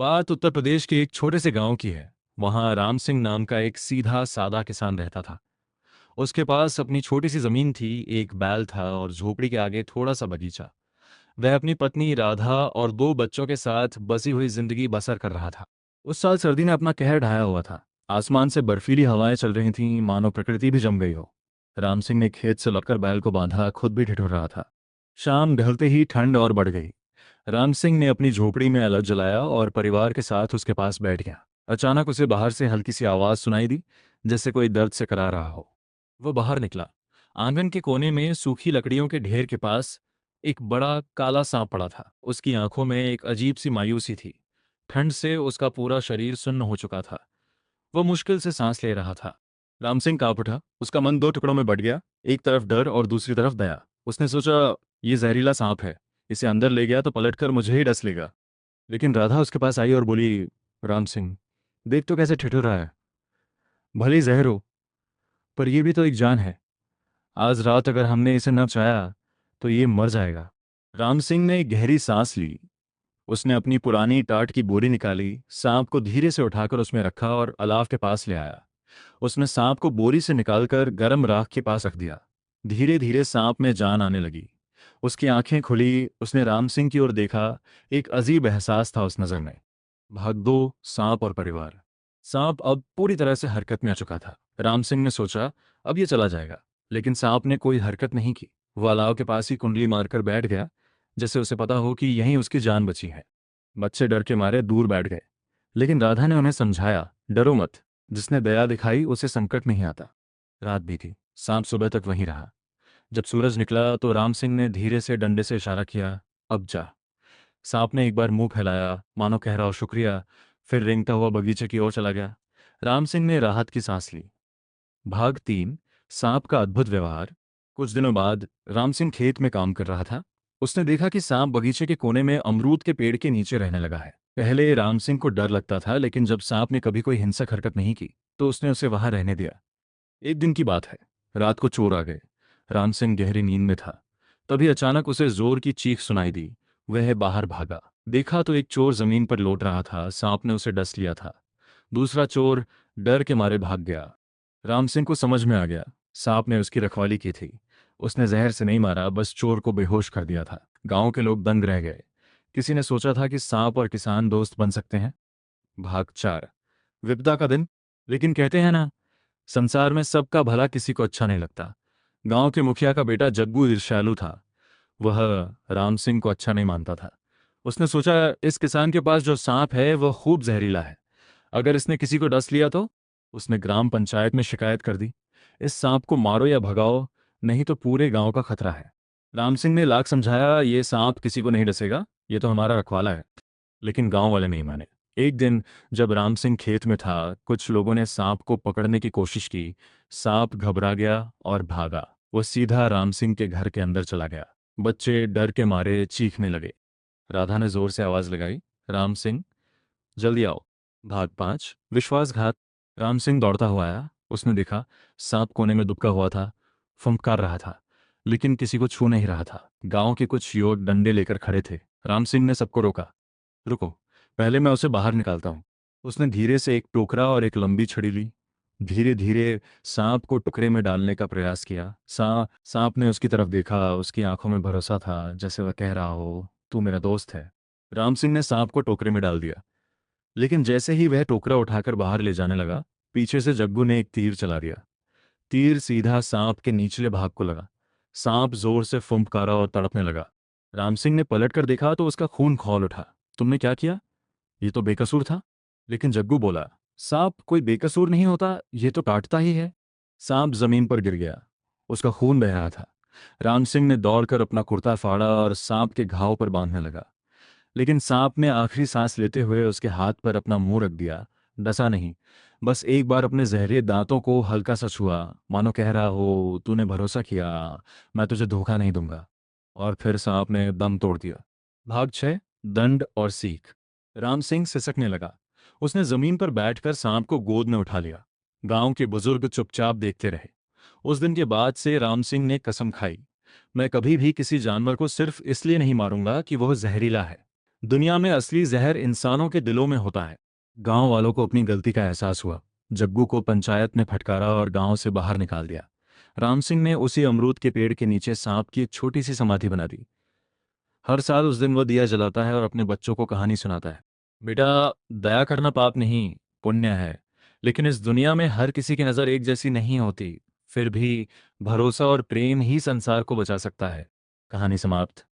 बात उत्तर प्रदेश के एक छोटे से गांव की है। वहां राम सिंह नाम का एक सीधा सादा किसान रहता था। उसके पास अपनी छोटी सी जमीन थी, एक बैल था और झोपड़ी के आगे थोड़ा सा बगीचा। वह अपनी पत्नी राधा और दो बच्चों के साथ बसी हुई जिंदगी बसर कर रहा था। उस साल सर्दी ने अपना कहर ढाया हुआ था। आसमान से बर्फीली हवाएं चल रही थीं, मानो प्रकृति भी जम गई हो। राम सिंह ने खेत से लौटकर बैल को बांधा, खुद भी ठिठुर रहा था। शाम ढलते ही ठंड और बढ़ गई। राम सिंह ने अपनी झोपड़ी में अलग जलाया और परिवार के साथ उसके पास बैठ गया। अचानक उसे बाहर से हल्की सी आवाज सुनाई दी, जैसे कोई दर्द से करा रहा हो। वो बाहर निकला। आंगन के कोने में सूखी लकड़ियों के ढेर के पास एक बड़ा काला सांप पड़ा था। उसकी आंखों में एक अजीब सी मायूसी थी। ठंड से उसका पूरा शरीर सुन्न हो चुका था। वो मुश्किल से सांस ले रहा था। राम सिंह कांप उठा। उसका मन दो टुकड़ों में बट गया, एक तरफ डर और दूसरी तरफ दया। उसने सोचा, ये जहरीला सांप है, इसे अंदर ले गया तो पलटकर मुझे ही डस लेगा। लेकिन राधा उसके पास आई और बोली, राम सिंह, देख तो कैसे ठिठुर रहा है। भले ही जहर हो, पर ये भी तो एक जान है। आज रात अगर हमने इसे न चाहा तो ये मर जाएगा। राम सिंह ने गहरी सांस ली। उसने अपनी पुरानी टाट की बोरी निकाली, सांप को धीरे से उठाकर उसमें रखा और अलाव के पास ले आया। उसने सांप को बोरी से निकालकर गर्म राख के पास रख दिया। धीरे धीरे सांप में जान आने लगी। उसकी आंखें खुली, उसने राम सिंह की ओर देखा। एक अजीब एहसास था उस नजर में। भाग दो, सांप और परिवार। सांप अब पूरी तरह से हरकत में आ चुका था। राम सिंह ने सोचा, अब ये चला जाएगा। लेकिन सांप ने कोई हरकत नहीं की। वो अलाव के पास ही कुंडली मारकर बैठ गया, जैसे उसे पता हो कि यहीं उसकी जान बची है। बच्चे डर के मारे दूर बैठ गए। लेकिन राधा ने उन्हें समझाया, डरो मत, जिसने दया दिखाई उसे संकट नहीं आता। रात बीती, सांप सुबह तक वहीं रहा। जब सूरज निकला तो राम सिंह ने धीरे से डंडे से इशारा किया, अब जा। सांप ने एक बार मुंह फैलाया, मानो कह रहा हो शुक्रिया, फिर रेंगता हुआ बगीचे की ओर चला गया। राम सिंह ने राहत की सांस ली। भाग 3, सांप का अद्भुत व्यवहार। कुछ दिनों बाद राम सिंह खेत में काम कर रहा था। उसने देखा कि सांप बगीचे के कोने में अमरूद के पेड़ के नीचे रहने लगा है। पहले राम सिंह को डर लगता था, लेकिन जब सांप ने कभी कोई हिंसक हरकत नहीं की तो उसने उसे वहां रहने दिया। एक दिन की बात है। रात को चोर आ गए। राम सिंह गहरी नींद में था। तभी अचानक उसे जोर की चीख सुनाई दी। वह बाहर भागा। देखा तो एक चोर जमीन पर लौट रहा था। सांप ने उसे डस लिया था। दूसरा चोर डर के मारे भाग गया। राम सिंह को समझ में आ गया, सांप ने उसकी रखवाली की थी। उसने जहर से नहीं मारा, बस चोर को बेहोश कर दिया था। गांव के लोग दंग रह गए। किसी ने सोचा था कि सांप और किसान दोस्त बन सकते हैं। भाग 4, विपदा का दिन। लेकिन कहते हैं ना, संसार में सबका भला किसी को अच्छा नहीं लगता। गांव के मुखिया का बेटा जग्गू ईर्ष्यालु था। वह राम सिंह को अच्छा नहीं मानता था। उसने सोचा, इस किसान के पास जो सांप है वह खूब जहरीला है। अगर इसने किसी को डस लिया तो। उसने ग्राम पंचायत में शिकायत कर दी, इस सांप को मारो या भगाओ, नहीं तो पूरे गांव का खतरा है। राम सिंह ने लाख समझाया, ये सांप किसी को नहीं डसेगा, ये तो हमारा रखवाला है। लेकिन गांव वाले नहीं माने। एक दिन जब राम सिंह खेत में था, कुछ लोगों ने सांप को पकड़ने की कोशिश की। सांप घबरा गया और भागा। वो सीधा राम सिंह के घर के अंदर चला गया। बच्चे डर के मारे चीखने लगे। राधा ने जोर से आवाज लगाई, राम सिंह, जल्दी आओ। भाग 5, विश्वासघात। राम सिंह दौड़ता हुआ आया। उसने देखा, सांप कोने में दुबका हुआ था, फुंकार रहा था, लेकिन किसी को छू नहीं रहा था। गांव के कुछ युवक डंडे लेकर खड़े थे। राम सिंह ने सबको रोका, रुको, पहले मैं उसे बाहर निकालता हूँ। उसने धीरे से एक टोकरा और एक लंबी छड़ी ली। धीरे धीरे सांप को टुकड़े में डालने का प्रयास किया। सांप ने उसकी तरफ देखा। उसकी आंखों में भरोसा था, जैसे वह कह रहा हो, तू मेरा दोस्त है। राम सिंह ने सांप को टोकरे में डाल दिया। लेकिन जैसे ही वह टोकरा उठाकर बाहर ले जाने लगा, पीछे से जग्गू ने एक तीर चला दिया। तीर सीधा सांप के निचले भाग को लगा। सांप जोर से फुंफकारा और तड़पने लगा। राम सिंह ने पलट कर देखा तो उसका खून खौल उठा। तुमने क्या किया? ये तो बेकसूर था। लेकिन जग्गू बोला, सांप कोई बेकसूर नहीं होता, ये तो काटता ही है। सांप जमीन पर गिर गया। उसका खून बह रहा था। राम सिंह ने दौड़कर अपना कुर्ता फाड़ा और सांप के घाव पर बांधने लगा। लेकिन सांप ने आखिरी सांस लेते हुए उसके हाथ पर अपना मुंह रख दिया। डसा नहीं, बस एक बार अपने जहरे दांतों को हल्का सा छुआ, मानो कह रहा हो, तूने भरोसा किया, मैं तुझे धोखा नहीं दूंगा। और फिर सांप ने दम तोड़ दिया। भाग 6, दंड और सीख। राम सिंह सिसकने लगा। उसने जमीन पर बैठकर सांप को गोद में उठा लिया। गांव के बुजुर्ग चुपचाप देखते रहे। उस दिन के बाद से राम सिंह ने कसम खाई, मैं कभी भी किसी जानवर को सिर्फ इसलिए नहीं मारूंगा कि वह जहरीला है। दुनिया में असली जहर इंसानों के दिलों में होता है। गांव वालों को अपनी गलती का एहसास हुआ। जग्गू को पंचायत ने फटकारा और गांव से बाहर निकाल दिया। राम सिंह ने उसी अमरूद के पेड़ के नीचे सांप की एक छोटी सी समाधि बना दी। हर साल उस दिन वो दिया जलाता है और अपने बच्चों को कहानी सुनाता है। बेटा, दया करना पाप नहीं, पुण्य है। लेकिन इस दुनिया में हर किसी की नज़र एक जैसी नहीं होती। फिर भी भरोसा और प्रेम ही संसार को बचा सकता है। कहानी समाप्त।